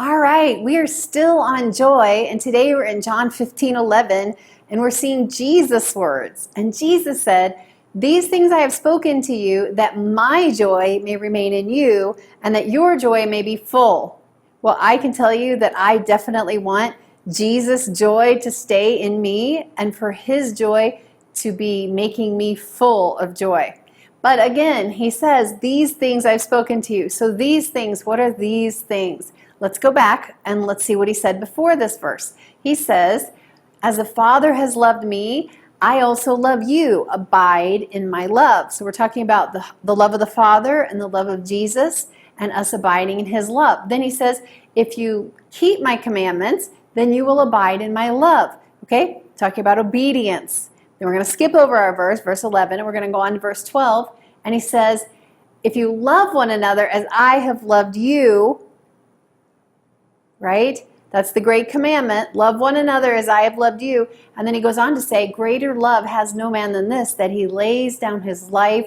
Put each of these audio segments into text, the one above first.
All right, we are still on joy, and today we're in John 15:11, and we're seeing Jesus' words. And Jesus said, "These things I have spoken to you, that my joy may remain in you, and that your joy may be full." Well, I can tell you that I definitely want Jesus' joy to stay in me, and for his joy to be making me full of joy. But again, he says, "These things I've spoken to you." So these things, what are these things? Let's go back and let's see what he said before this verse. He says, "As the Father has loved me, I also love you. Abide in my love." So we're talking about the love of the Father and the love of Jesus and us abiding in his love. Then he says, "If you keep my commandments, then you will abide in my love." Okay, talking about obedience. Then we're going to skip over our verse 11, and we're going to go on to verse 12. And he says, "If you love one another as I have loved you," right? That's the great commandment. Love one another as I have loved you. And then he goes on to say, "Greater love has no man than this, that he lays down his life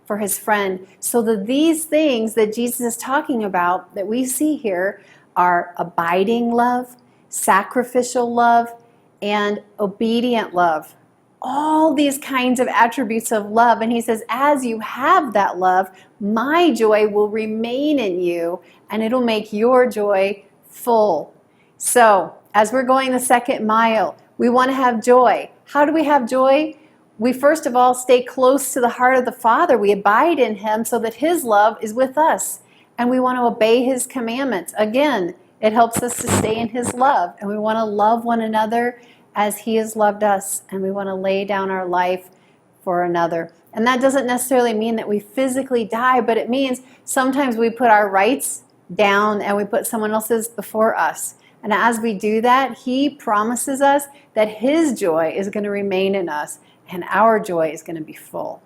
for his friend." So these things that Jesus is talking about that we see here are abiding love, sacrificial love, and obedient love. All these kinds of attributes of love. And he says, as you have that love, my joy will remain in you, and it'll make your joy full. So as we're going the second mile, we want to have joy. How do we have joy? We first of all stay close to the heart of the Father. We abide in him so that his love is with us. And we want to obey his commandments. Again, it helps us to stay in his love. And we want to love one another as he has loved us. And we want to lay down our life for another. And that doesn't necessarily mean that we physically die, but it means sometimes we put our rights down and we put someone else's before us. And as we do that, he promises us that his joy is going to remain in us and our joy is going to be full.